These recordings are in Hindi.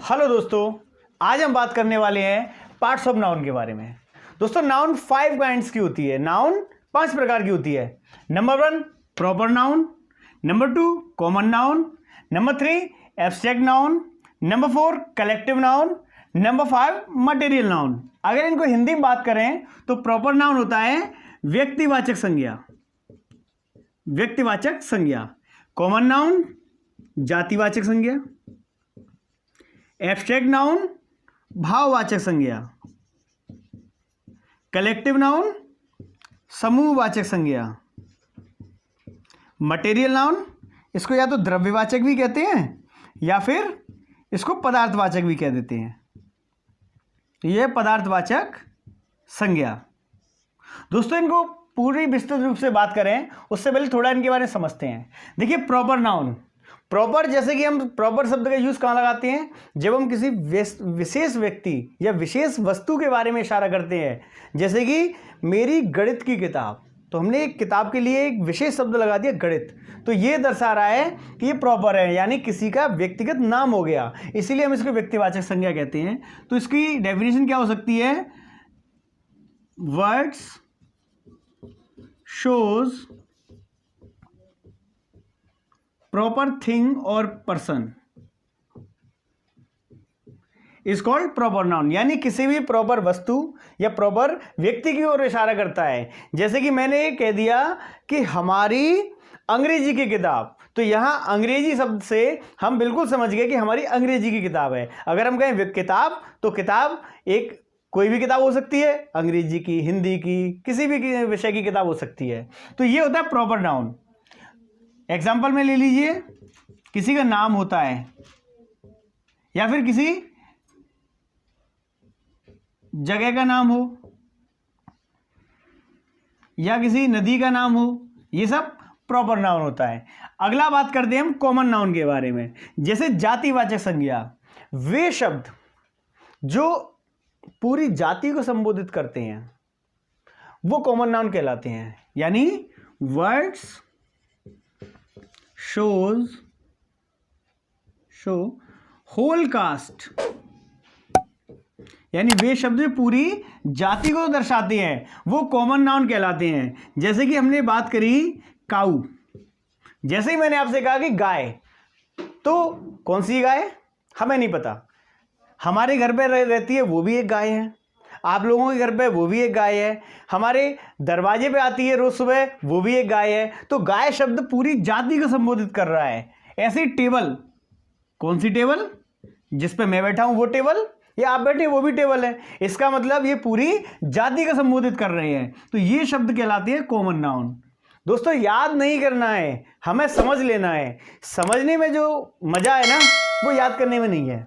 हेलो दोस्तों, आज हम बात करने वाले हैं पार्ट्स ऑफ नाउन के बारे में। दोस्तों, नाउन 5 काइंड्स की होती है। नाउन 5 प्रकार की होती है। Number 1 proper noun, number 2 common noun, number 3 abstract noun, number 4 collective noun, number 5 material noun. अगर इनको हिंदी में बात करें तो प्रॉपर नाउन होता है व्यक्तिवाचक संज्ञा, व्यक्तिवाचक संज्ञा। कॉमन नाउन जातिवाचक संज्ञा, एब्स्ट्रैक्ट नाउन भाववाचक संज्ञा, कलेक्टिव नाउन समूहवाचक संज्ञा, मटेरियल नाउन इसको या तो द्रव्यवाचक भी कहते हैं या फिर इसको पदार्थवाचक भी कह देते हैं। तो यह पदार्थवाचक संज्ञा। दोस्तों, इनको पूरी विस्तृत रूप से बात करें उससे पहले थोड़ा इनके बारे में समझते हैं। देखिए, प्रॉपर नाउन, प्रॉपर जैसे कि हम प्रॉपर शब्द का यूज कहाँ लगाते हैं, जब हम किसी विशेष व्यक्ति या विशेष वस्तु के बारे में इशारा करते हैं। जैसे कि मेरी गणित की किताब, तो हमने एक किताब के लिए एक विशेष शब्द लगा दिया गणित, तो ये दर्शा रहा है कि ये प्रॉपर है, यानी किसी का व्यक्तिगत नाम हो गया, इसीलिए हम इसको व्यक्तिवाचक संज्ञा कहते हैं। तो इसकी डेफिनेशन क्या हो सकती है? Words shows proper thing or person is called proper noun, यानी किसी भी प्रॉपर वस्तु या प्रॉपर व्यक्ति की ओर इशारा करता है। जैसे कि मैंने कह दिया कि हमारी अंग्रेजी की किताब, तो यहां अंग्रेजी शब्द से हम बिल्कुल समझ गए कि हमारी अंग्रेजी की किताब है। अगर हम कहें किताब, तो किताब एक कोई भी किताब हो सकती है, अंग्रेजी की, हिंदी की, किसी भी विषय की किताब हो सकती है। तो ये होता है प्रॉपर नाउन। एग्जाम्पल में ले लीजिए, किसी का नाम होता है या फिर किसी जगह का नाम हो या किसी नदी का नाम हो, ये सब प्रॉपर नाउन होता है। अगला बात करते हैं हम कॉमन नाउन के बारे में। जैसे जातिवाचक संज्ञा, वे शब्द जो पूरी जाति को संबोधित करते हैं वो कॉमन नाउन कहलाते हैं। यानी वर्ड्स शो होल कास्ट, यानी वे शब्द जो पूरी जाति को दर्शाते हैं वो कॉमन नाउन कहलाते हैं। जैसे कि हमने बात करी काऊ, जैसे ही मैंने आपसे कहा कि गाय, तो कौन सी गाय हमें नहीं पता, हमारे घर पे रहती है वो भी एक गाय है, आप लोगों के घर पे वो भी एक गाय है, हमारे दरवाजे पे आती है रोज सुबह वो भी एक गाय है। तो गाय शब्द पूरी जाति को संबोधित कर रहा है। ऐसे टेबल, कौन सी टेबल? जिस पे मैं बैठा हूं वो टेबल, या आप बैठे वो भी टेबल है। इसका मतलब ये पूरी जाति को संबोधित कर रहे हैं। तो ये शब्द कहलाते हैं कॉमन नाउन। दोस्तों, याद नहीं करना है, हमें समझ लेना है। समझने में जो मजा है ना, वो याद करने में नहीं है।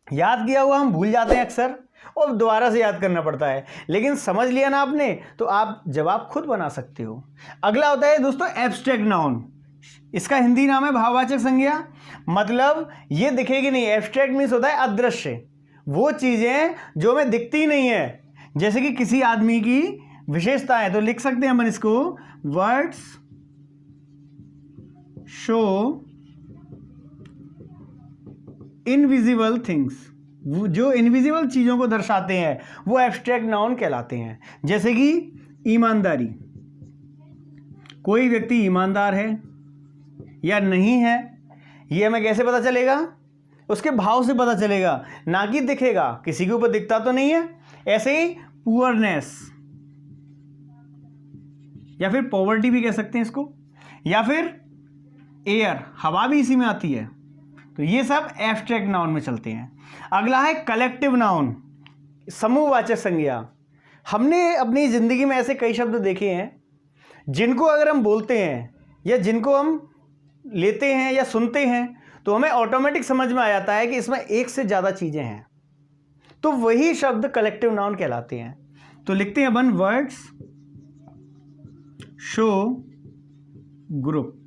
याद किया हुआ हम भूल जाते हैं अक्सर और दोबारा से याद करना पड़ता है, लेकिन समझ लिया ना आपने तो आप जवाब खुद बना सकते हो। अगला होता है दोस्तों एब्स्ट्रैक्ट नाउन। इसका हिंदी नाम है भाववाचक संज्ञा। मतलब ये दिखेगी नहीं, एब्स्ट्रैक्ट मीन्स होता है अदृश्य, वो चीजें जो हमें दिखती नहीं है। जैसे कि किसी आदमी की विशेषताएं, तो लिख सकते हैं हम इसको, वर्ड्स शो इनविजिबल थिंग्स, जो इनविजिबल चीज़ों को दर्शाते हैं वो एब्स्ट्रैक्ट नाउन कहलाते हैं। जैसे कि ईमानदारी, कोई व्यक्ति ईमानदार है या नहीं है ये हमें कैसे पता चलेगा? उसके भाव से पता चलेगा, ना कि दिखेगा, किसी के ऊपर दिखता तो नहीं है। ऐसे ही पुअरनेस या फिर पॉवर्टी भी कह सकते हैं इसको, या फिर एयर, हवा भी इसी में आती है। तो ये सब एब्स्ट्रैक्ट नाउन में चलते हैं। अगला है कलेक्टिव नाउन, समूहवाचक संज्ञा। हमने अपनी जिंदगी में ऐसे कई शब्द देखे हैं जिनको अगर हम बोलते हैं या जिनको हम लेते हैं या सुनते हैं तो हमें ऑटोमेटिक समझ में आ जाता है कि इसमें एक से ज़्यादा चीज़ें हैं, तो वही शब्द कलेक्टिव नाउन कहलाते हैं। तो लिखते हैं अपन, वर्ड्स शो ग्रुप,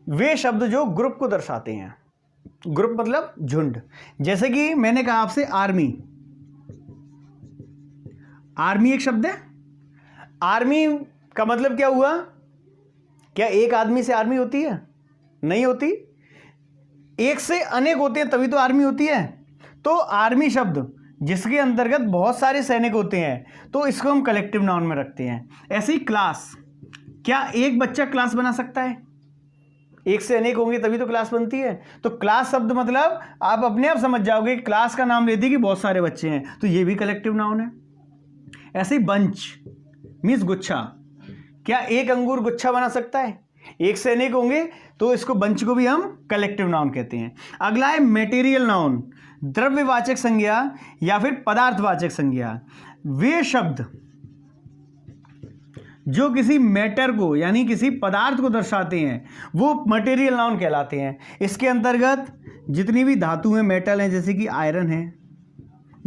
वे शब्द जो ग्रुप को दर्शाते हैं। ग्रुप मतलब झुंड। जैसे कि मैंने कहा आपसे आर्मी, आर्मी एक शब्द है। आर्मी का मतलब क्या हुआ? क्या एक आदमी से आर्मी होती है? नहीं होती। एक से अनेक होते हैं तभी तो आर्मी होती है। तो आर्मी शब्द जिसके अंतर्गत बहुत सारे सैनिक होते हैं तो इसको हम कलेक्टिव नाउन में रखते हैं। ऐसे ही क्लास, क्या एक बच्चा क्लास बना सकता है? एक से अनेक होंगे तभी तो क्लास बनती है। तो क्लास शब्द मतलब आप अपने आप समझ जाओगे, क्लास का नाम लेती कि बहुत सारे बच्चे हैं, तो ये भी कलेक्टिव नाउन है। ऐसे ही बंच मीन्स गुच्छा, क्या एक अंगूर गुच्छा बना सकता है? एक से अनेक होंगे तो इसको बंच को भी हम कलेक्टिव नाउन कहते हैं। अगला है मटेरियल नाउन, द्रव्यवाचक संज्ञा या फिर पदार्थवाचक संज्ञा। वे शब्द जो किसी मैटर को यानी किसी पदार्थ को दर्शाते हैं वो मटेरियल नाउन कहलाते हैं। इसके अंतर्गत जितनी भी धातु हैं, मेटल हैं, जैसे कि आयरन है,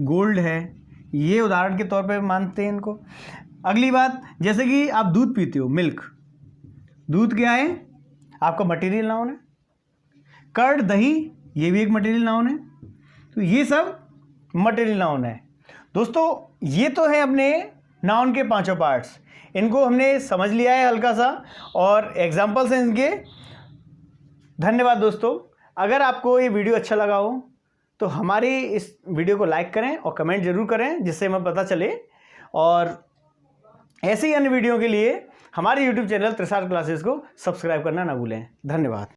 गोल्ड है, ये उदाहरण के तौर पे मानते हैं इनको। अगली बात, जैसे कि आप दूध पीते हो, मिल्क, दूध क्या है? आपका मटेरियल नाउन है। कर्ड, दही, ये भी एक मटेरियल नाउन है। तो ये सब मटेरियल नाउन है। दोस्तों ये तो है अपने नाउन के पांचों पार्ट्स, इनको हमने समझ लिया है हल्का सा, और एग्जाम्पल्स हैं इनके। धन्यवाद दोस्तों। अगर आपको ये वीडियो अच्छा लगा हो तो हमारी इस वीडियो को लाइक करें और कमेंट जरूर करें, जिससे हमें पता चले। और ऐसे ही अन्य वीडियो के लिए हमारे YouTube चैनल त्रिसार क्लासेस को सब्सक्राइब करना ना भूलें। धन्यवाद।